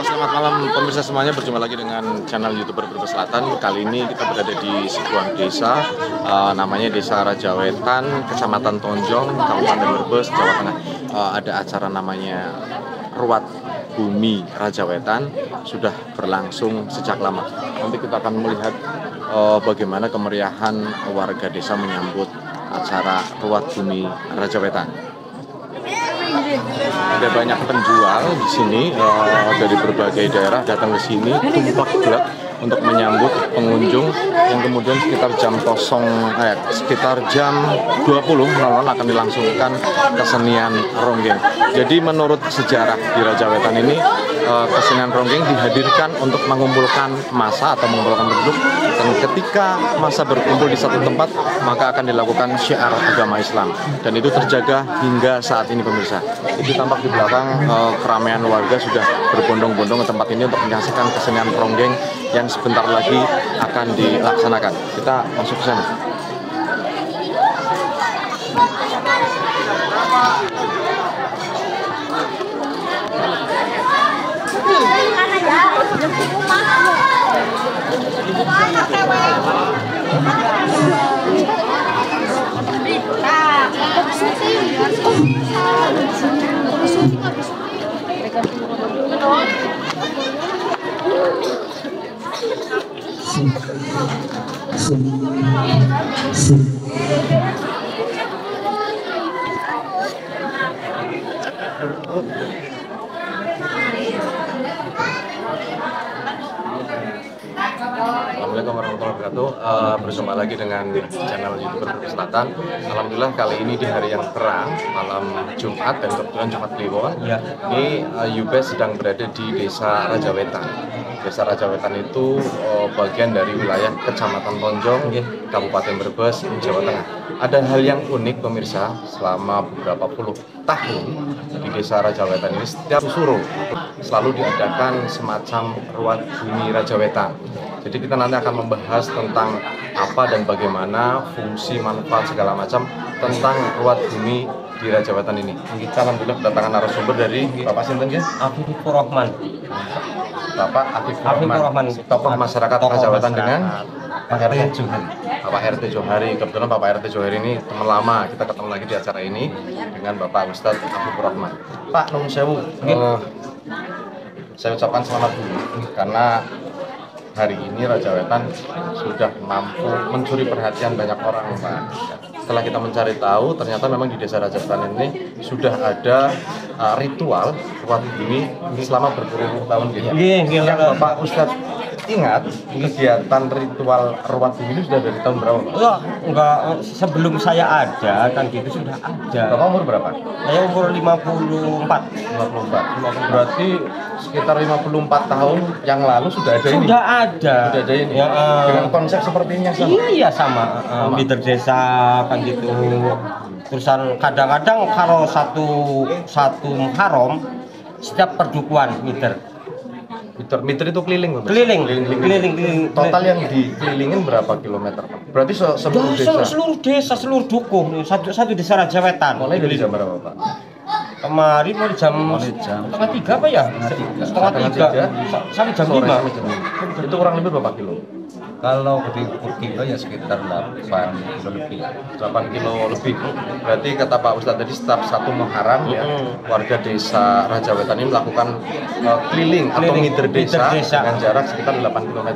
Selamat malam pemirsa semuanya, berjumpa lagi dengan channel YouTuber Brebes Selatan. Kali ini kita berada di sebuah desa, namanya Desa Rajawetan, Kecamatan Tonjong, Kabupaten Brebes, Jawa Tengah. Ada acara namanya Ruat Bumi Rajawetan, sudah berlangsung sejak lama. Nanti kita akan melihat bagaimana kemeriahan warga desa menyambut acara Ruat Bumi Rajawetan. Ada banyak penjual di sini dari berbagai daerah datang ke sini tumpak gelap untuk menyambut pengunjung yang kemudian sekitar jam 20.00 akan dilangsungkan kesenian ronggeng. Jadi menurut sejarah di Rajawetan ini kesenian ronggeng dihadirkan untuk mengumpulkan massa atau mengumpulkan penduduk, dan ketika massa berkumpul di satu tempat maka akan dilakukan syiar agama Islam, dan itu terjaga hingga saat ini pemirsa. Itu tampak di belakang keramaian warga sudah berbondong-bondong ke tempat ini untuk menyaksikan kesenian ronggeng yang sebentar lagi akan dilaksanakan. Kita masuk ke sana. Assalamualaikum warahmatullahi wabarakatuh. Berjumpa lagi dengan channel YouTuber Brebes Selatan. Alhamdulillah kali ini di hari yang terang, malam Jumat, dan kebetulan Jumat Kliwon. Ini Yubes sedang berada di Desa Rajawetan. Desa Rajawetan itu bagian dari wilayah Kecamatan Tonjong, Kabupaten Brebes, Jawa Tengah. Ada hal yang unik pemirsa, selama beberapa puluh tahun di Desa Rajawetan ini setiap Susuro selalu diadakan semacam Ruat Bumi Rajawetan. Jadi kita nanti akan membahas tentang apa dan bagaimana fungsi, manfaat, segala macam tentang Ruat Bumi di Rajawetan ini. Kita alhamdulillah kedatangan narasumber dari Bapak Sinten ya? Afifur Rahman. Bapak Afifur Rahman, tokoh masyarakat Rajawetan dengan Pak RT Johari. Bapak RT Johari, kebetulan Bapak RT Johari ini teman lama, kita ketemu lagi di acara ini dengan Bapak Ustadz Afifur Rahman. Pak Nun Sewu, saya ucapkan selamat dulu karena hari ini Rajawetan sudah mampu mencuri perhatian banyak orang, Pak. Setelah kita mencari tahu, ternyata memang di Desa Rajawetan ini sudah ada ritual Ruat Bumi selama berpuluh-puluh tahun gitu. Yang Bapak Ustadz ingat, kegiatan ritual Ruat Bumi ini sudah dari tahun berapa, Pak? Enggak, sebelum saya ada kan gitu sudah ada. Bapak umur berapa? Saya umur 54. 54. Berarti sekitar 54 tahun yang lalu sudah ada ini. Sudah ada. Sudah ada ini. Ya, dengan konsep seperti ini yang sama. Iya sama. Leader desa kan gitu. Terusan kadang-kadang kalau satu Muharram setiap perdukuan Meter itu keliling, Pak? Keliling. Total yang dikelilingin berapa kilometer, Pak? Berarti seluruh desa? Seluruh desa, seluruh dukuh. Satu desa Rajawetan. Mulai dari jam berapa, Pak? Kemarin mau jam setengah tiga apa ya? Setengah tiga sampai jam 5. Itu kurang lebih berapa kilo? Kalau diukur kilo ya sekitar 8 kilo lebih. 8 kilo lebih. Berarti kata Pak Ustadz tadi setiap satu Muharram ya, warga Desa Rajawetan ini melakukan keliling atau mider desa dengan jarak sekitar 8 km.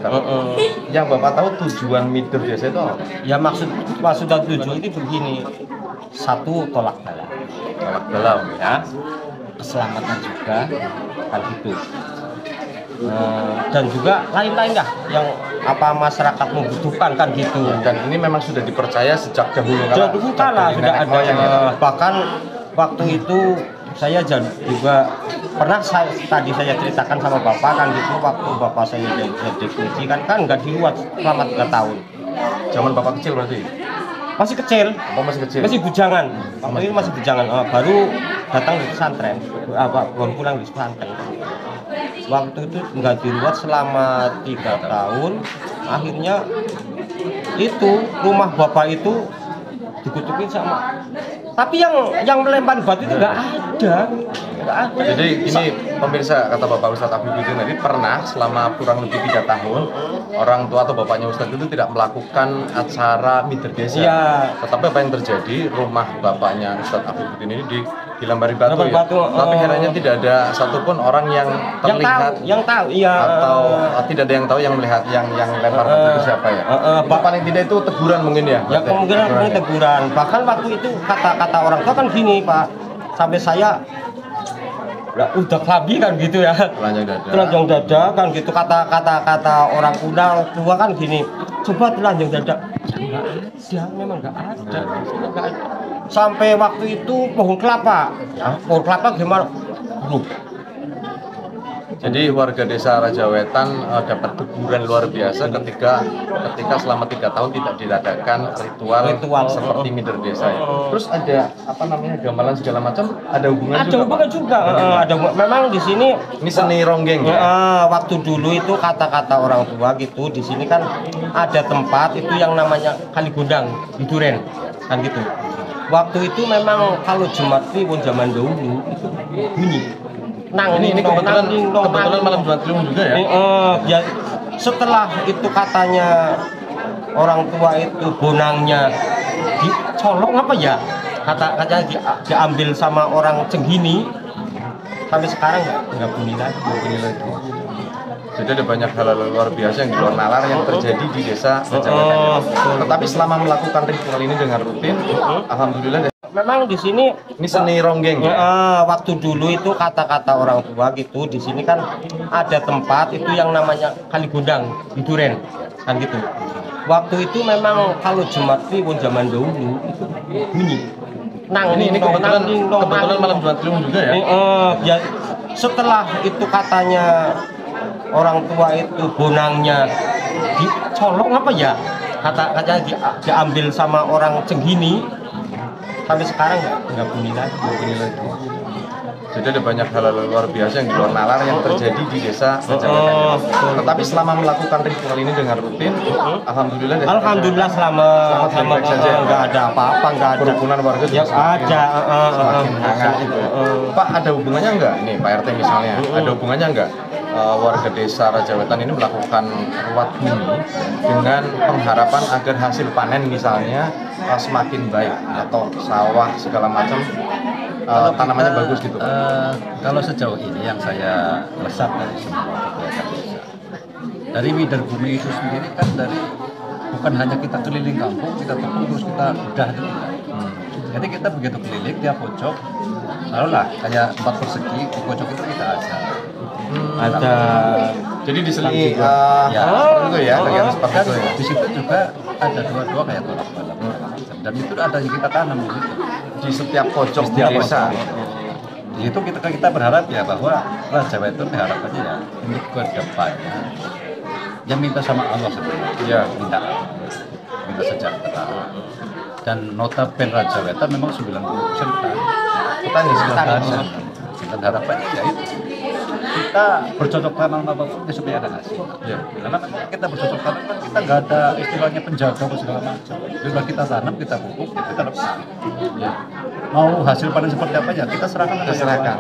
Yang Bapak tahu tujuan mider desa itu apa? Ya maksud dan tujuan itu begini. Satu, tolak bala. Tolak dalam Ya. Keselamatan juga kan itu. Dan juga lain-lain dah yang apa masyarakat membutuhkan kan gitu. Dan ini memang sudah dipercaya sejak dahulu kala Sudah ada. Bahkan waktu itu saya juga pernah tadi saya ceritakan sama bapak kan gitu, waktu bapak saya jadi kunci kan nggak diruat selama 3 tahun. Zaman Bapak kecil berarti? Masih kecil. Oh, masih kecil. Masih bujangan. Waktu itu masih bujangan. Baru datang di pesantren. Baru pulang di pesantren. Waktu itu nggak diruat selama 3 tahun. Akhirnya itu rumah bapak itu dikutukin sama. Tapi yang melempar batu itu nggak ada. Jadi ini pemirsa, kata Bapak Ustadz Afifuddin tadi, pernah selama kurang lebih 3 tahun orang tua atau bapaknya Ustadz itu tidak melakukan acara mider desa. Iya. Tetapi apa yang terjadi, rumah bapaknya Ustadz Afifuddin ini dilambari batu, Lambari ya. batu, Tapi herannya tidak ada satupun orang yang terlihat yang tahu, iya. atau tidak ada yang tahu yang melihat yang lempar batu itu siapa ya. Paling tidak itu teguran mungkin ya. Ya kemungkinan teguran. Bahkan waktu itu kata-kata orang tua kan gini, Pak, sampai saya udah kelabi kan gitu ya, telanjang dada kan gitu, kata orang tua kan gini, coba telanjang dada, nggak ada, memang nggak ada. Sampai waktu itu pohon kelapa gimana? Jadi warga desa Raja Wetan dapat teguran luar biasa ketika selama 3 tahun tidak diadakan ritual seperti mider desa ya. Terus ada apa namanya, gamelan segala macam, ada hubungan ada hubungan juga. Memang di sini ini seni ronggeng ya. Waktu dulu itu kata-kata orang tua gitu, di sini kan ada tempat itu yang namanya Kali Gondang di Duren kan gitu. Waktu itu memang kalau Jumat Kliwon zaman dahulu itu bunyi. Ini kebetulan malam Jumat Kliwon juga ya. Ya setelah itu katanya orang tua itu bonangnya dicolong apa ya? Katanya diambil sama orang Cenghini. Sampai sekarang nggak bunyi lagi. Jadi ada banyak hal luar biasa yang di luar nalar yang terjadi di desa Raja Wetan. Tetapi selama melakukan ritual ini dengan rutin, alhamdulillah. Memang di sini ini seni ronggeng ya. Waktu dulu itu kata-kata orang tua gitu, di sini kan ada tempat itu yang namanya Kali Gondang di Duren kan gitu. Waktu itu memang kalau Jumat Kliwon zaman dahulu itu bunyi. Ini kebetulan malam Jumat Kliwon juga ya. Ya setelah itu katanya orang tua itu bonangnya dicolong apa ya? Katanya diambil sama orang Cenghini. Sampai sekarang nggak bunyi lagi. Jadi ada banyak hal luar biasa yang di luar nalar yang terjadi di desa Raja Wetan. Tetapi selama melakukan ritual ini dengan rutin, alhamdulillah selama nggak ada apa-apa, nggak ada kerukunan warga juga semakin hangat gitu. Pak, ada hubungannya nggak nih Pak RT misalnya? Ada hubungannya nggak warga desa Raja Wetan ini melakukan ruat bumi dengan pengharapan agar hasil panen misalnya semakin baik atau sawah segala macam tanamannya bagus gitu? Kalau sejauh ini yang saya resap dari semua kegiatan desa, dari mider bumi itu sendiri kan bukan hanya kita keliling kampung, kita tepung terus kita udah gitu. Jadi kita begitu keliling tiap pojok, taruhlah kayak 4 persegi, di pojok itu kita ada. Jadi diselingi itu ya, kegiatan seperti itu ya. Di situ juga ada dua kayak tolak balap dan itu ada yang kita tanam di situ. Di setiap pojok desa. Di situ kita berharap ya bahwa Raja Wetan harapannya ya untuk ke depannya yang minta sama Allah sebenarnya. Ya, minta sejahtera. Dan notabene Raja Wetan memang 90% petani. Dan harapannya ya itu kita bercocok tanam apapun supaya ada hasil. Ya. Karena kita bercocok tanam kan kita nggak ada istilahnya penjaga atau segala macam. Jadi kita tanam, kita pupuk, kita lepas. Ya. Mau hasil panen seperti apa ya kita serahkan.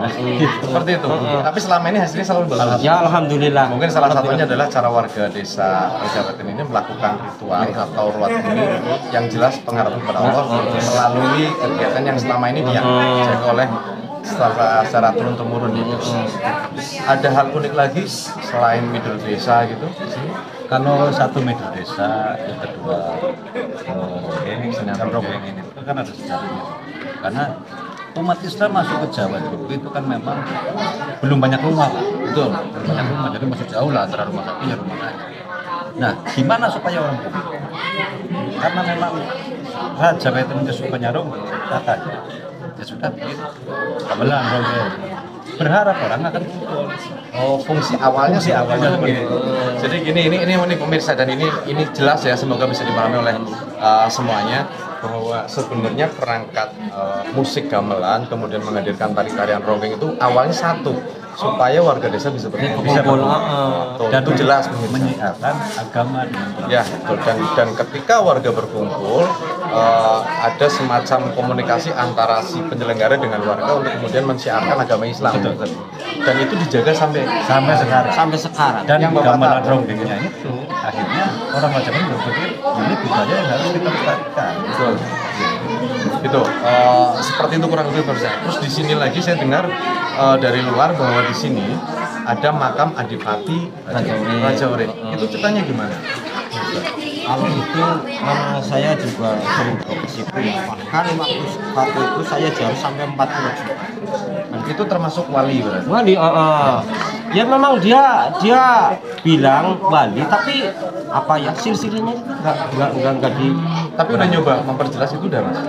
Seperti itu. Tapi selama ini hasilnya selalu bagus. Ya alhamdulillah. Mungkin salah satunya adalah cara warga desa Raja Wetan ini melakukan ritual atau ruat bumi yang jelas pengharapan kepada Allah melalui kegiatan yang selama ini dijaga oleh secara turun-temurun itu. Ada hal unik lagi selain mider desa gitu? Kalau satu mider desa, yang kedua ronggeng ini itu kan ada sejarahnya. Karena umat Islam masuk ke Jawa dulu itu kan memang belum banyak rumah, Pak. Betul, belum banyak rumah, jadi masih jauh lah antara rumah satu ya rumah lain. Nah, gimana supaya orang kumpul? Karena memang Raja Wetan sukanya ronggeng, katanya. Ya sudah bikin gamelan ronggeng. Berharap orang akan kumpul. Oh, fungsi awalnya seperti itu. Jadi ini pemirsa, dan ini jelas ya, semoga bisa dipahami oleh semuanya bahwa sebenarnya perangkat musik gamelan kemudian menghadirkan tarian ronggeng itu awalnya satu, supaya warga desa bisa berkumpul. Dan itu jelas menyiarkan agama ya, betul. Dan ketika warga berkumpul ada semacam komunikasi antara si penyelenggara dengan warga untuk kemudian mensiarkan agama Islam. Dan itu dijaga sampai sekarang. Sampai sekarang. Dan yang Bapak gamelan tahu. ronggengnya itu akhirnya orang Majapahit berpikir ini budaya yang harus kita lestarikan. Betul. Gitu. Seperti itu kurang lebih Pak. Terus di sini lagi saya dengar dari luar bahwa di sini ada makam Adipati Raja Urip. Itu ceritanya gimana? Kalau itu memang saya juga sering ke situ ya. Bahkan waktu itu saya jauh sampai 40 juta. Itu termasuk wali berarti. Wali, ya memang dia bilang wali, tapi apa ya silsilahnya itu nggak di. Tapi udah nyoba memperjelas itu udah Mas.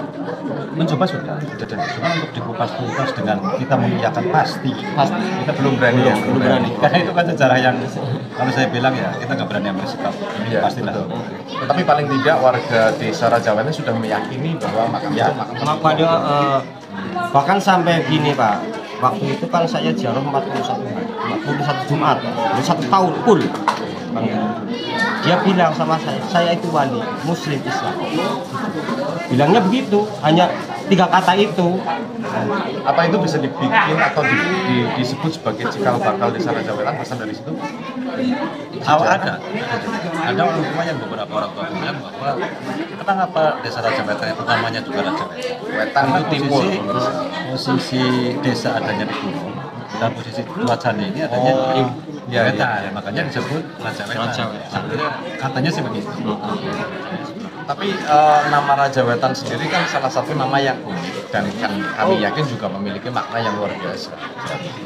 Mencoba sudah. Cuma untuk dikupas-kupas dengan kita mengiyakan pasti Kita belum berani ya. belum berani. Karena itu kan sejarah yang kalau saya bilang ya kita nggak berani ambil sikap. Ini Iya, pastilah. betul. Tapi paling tidak warga desa Rajawetan sudah meyakini bahwa makam Ya, itu makam kenapa dia bahkan sampai gini Pak. Waktu itu kan saya ziarah 41 Jumat, 1 tahun full. Dia bilang sama saya itu wali, Muslim Islam. Bilangnya begitu, hanya 3 kata itu. apa itu bisa dibikin atau disebut sebagai cikal bakal desa Rajawetan berasal dari situ? Ada orang tua yang beberapa orang tua bilang bahwa kenapa desa Rajawetan itu namanya juga Rajawetan. Wetan itu timur. Posisi desa adanya di gunung dan posisi cuacanya ini adanya di iya, Wetan, makanya disebut Rajawetan. Katanya sih begitu. Tapi nama Rajawetan sendiri kan salah satu nama yang unik dan kan kami yakin juga memiliki makna yang luar biasa.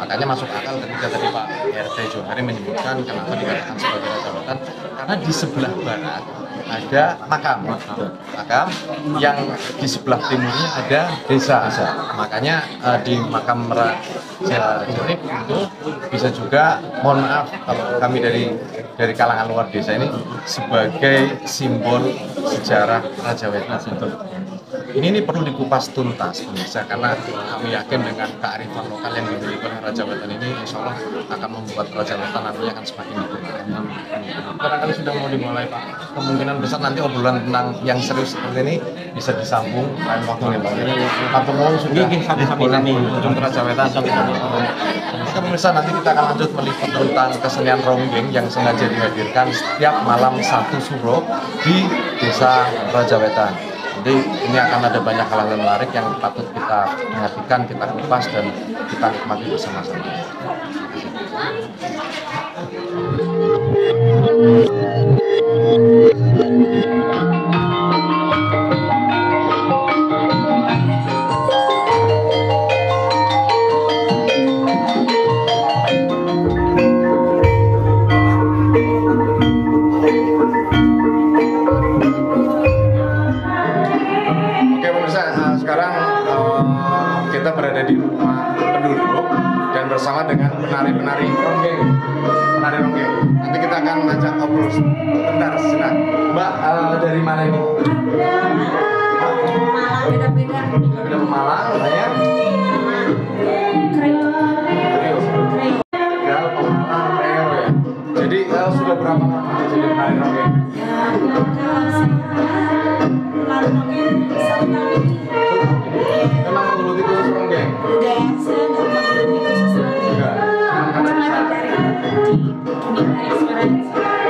Makanya masuk akal ketika tadi Pak RT Johari menyebutkan kenapa dikatakan sebagai Rajawetan, karena di sebelah barat ada makam yang di sebelah timurnya ada desa. Makanya di makam Raja Urip itu bisa juga, mohon maaf kalau kami dari kalangan luar desa ini, sebagai simbol sejarah Rajawetan. Ini perlu dikupas tuntas pemirsa, karena kami yakin dengan kearifan lokal yang dimiliki oleh Rajawetan ini insya Allah akan membuat Rajawetan nantinya akan semakin dikenal. Barangkali sudah mau dimulai Pak, kemungkinan besar nanti obrolan tentang yang serius seperti ini bisa disambung lain waktu nih Pak. Matur nuwun sudah boleh berkunjung ke Rajawetan. Oke pemirsa, nanti kita akan lanjut meliput tentang kesenian ronggeng yang sengaja dihadirkan setiap malam 1 Suro di desa Rajawetan. Jadi ini akan ada banyak hal yang menarik yang patut kita perhatikan, kita kupas dan kita nikmati bersama-sama. Sekarang kita berada di rumah penduduk dan bersama dengan penari-penari ronggeng. Nanti kita akan ngajak ngobrol sebentar. Silakan. Mbak, dari mana ini? Beda Pemalang, namanya? Gal Pemalang, Kreo ya. Jadi sudah berapa lama jadi penari ronggeng? Memang menggeluti khusus ronggeng? Enggak, cuma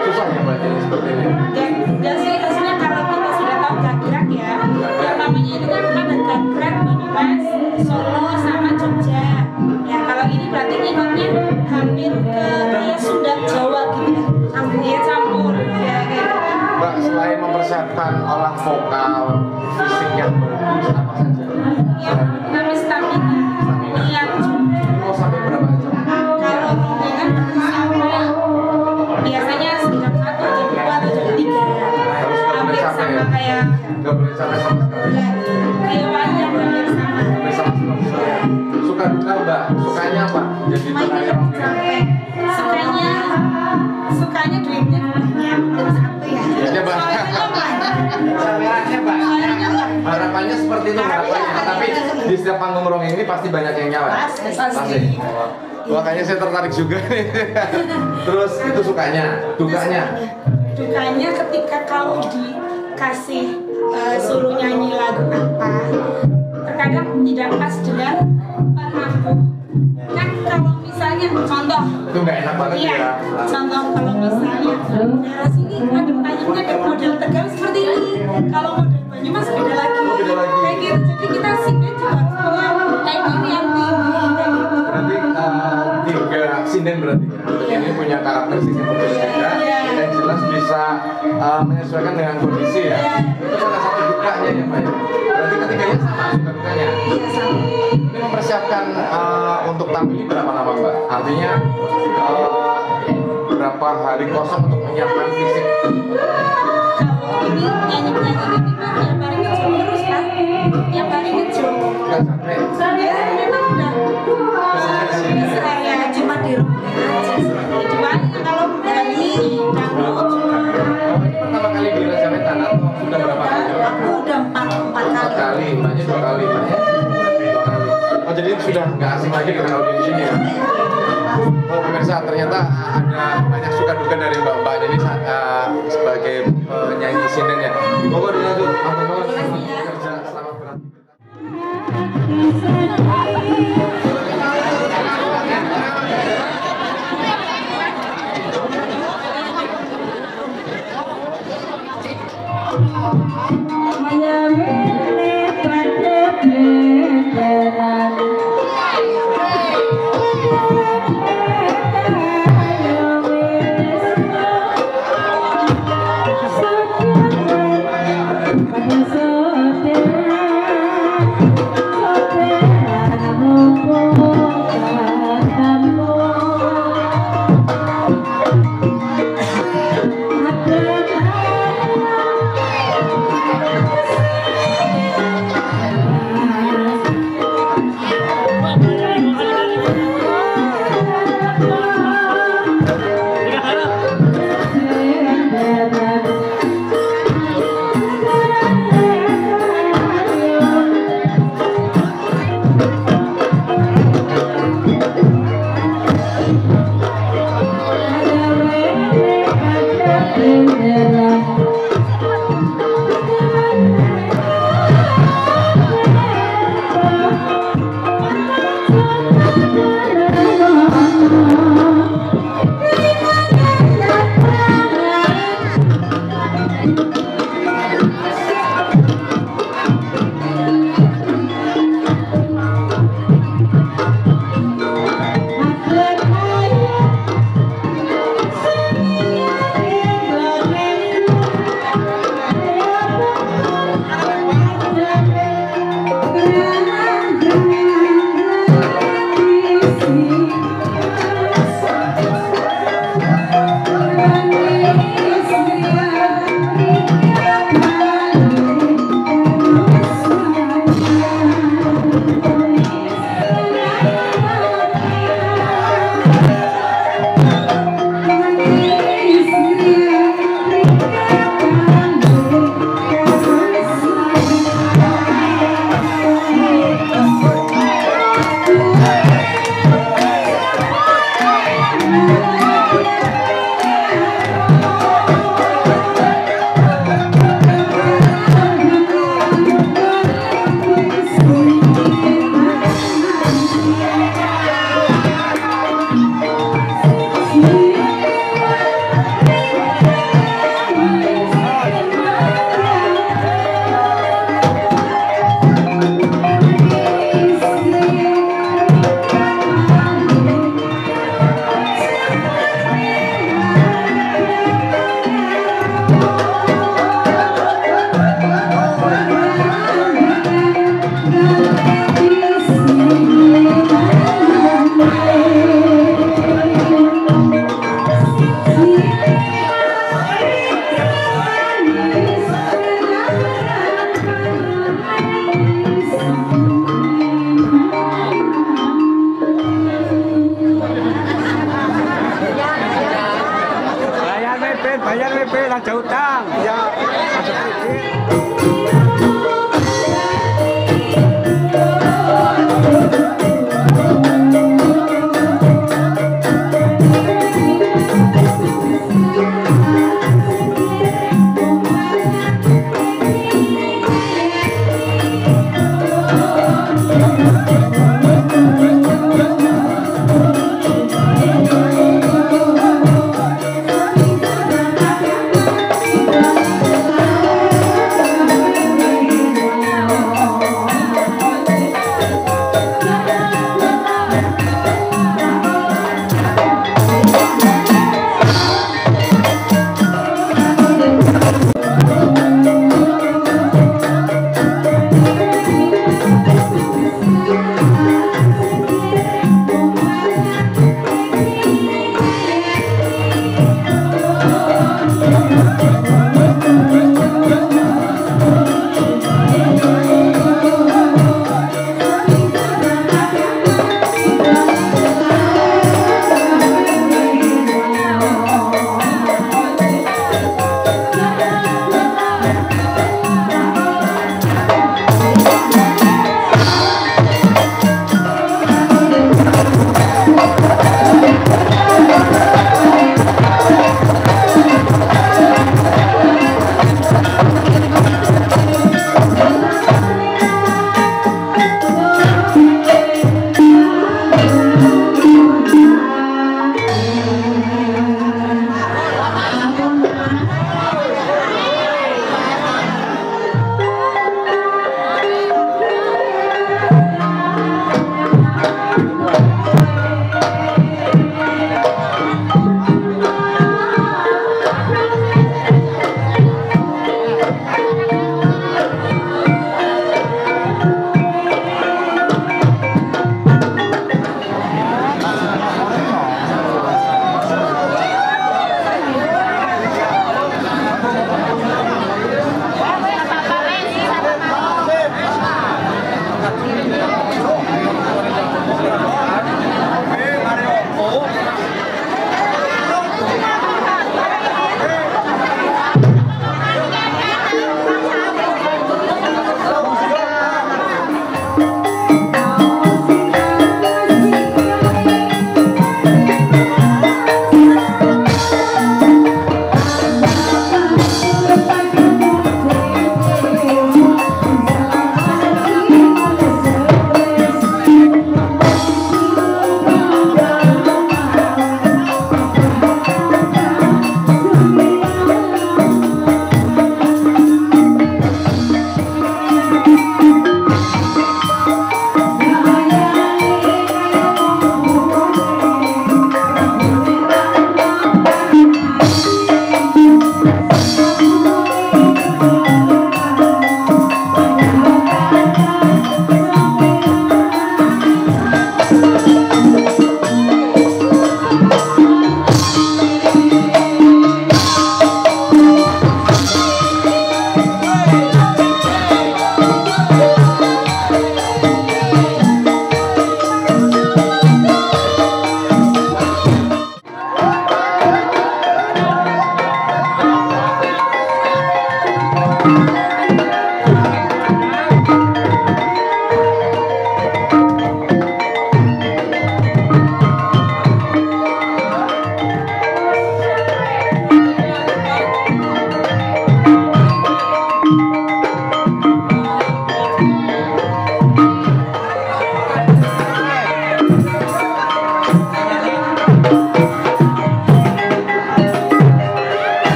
susah ya Mbak ini seperti ini? Enggak sih, rasanya kalau kita sudah tahu gagrak ya, yang namanya itu kan ada gagrak, Banyumas, Solo, sama Jogja. Ya kalau ini berarti ngikutnya hampir ke Sunda Jawa gitu, hampir campur ya kayak gitu. Mbak, selain mempersiapkan olah vokal, fisik yang bagus, apa saja? Ya, kami stamina, niat juga. Mau sampai berapa jam? Kalau rombongan sampai biasanya jam 1, jam 2, atau jam 3. Harus nggak boleh Hampir capek ya? sama kayak Nggak boleh capek sama sekali. kayak wayang, hampir sama. Boleh sama sekali. Suka duka Mbak, sukanya apa? Jadi penari ronggeng. Sukanya duitnya banyak, terus satu ya. Duitnya banyak. Merahnya banyak. Harapannya seperti itu harapannya. Tapi di setiap panggung ronggeng ini pasti banyak yang nyawa. Pasti. Makanya saya tertarik juga nih. Terus itu sukanya, dukanya. Dukanya ketika kalau dikasih suruh nyanyi lagu apa, terkadang tidak pas dengan aku. Kan kalau misalnya contoh, Itu nggak enak banget iya, ya. contoh kalau misalnya daerah sini ada payungnya ada model Tegal seperti ini, kalau model Banyumas beda lagi. Beda lagi. Kayak gitu, jadi kita sinden juga harus punya teknik yang tinggi kayak gitu. Berarti tiga sinden berarti ya. Ini punya karakteristik yang berbeda dan jelas bisa menyesuaikan dengan kondisi ya. Itu salah satu dukanya ya Pak ya. Berarti ketiganya sama suka dukanya. Iya sama. Ini mempersiapkan untuk tampil ini berapa lama Mbak? Artinya berapa hari kosong untuk menyiapkan fisik? Kalau ini nyanyi-nyanyi ini mah tiap hari ngejong terus kan, tiap hari ngejong. Nggak sampai Ya memang udah saya cuma di rumah aja sih. Cuma kalau dari dangdut ini pertama kali di Raja Wetan atau sudah berapa kali? aku udah empat kali. Mbaknya 2 kali, Mbaknya 2 kali. Oh jadi sudah nggak asing lagi dengan audiens ini ya? Oh pemirsa ternyata ada banyak suka duka dari mbak-mbak ini sebagai penyanyi sinden ya. Monggo dilanjut, monggo kerja selamat berat. Bayar WP, lang jauh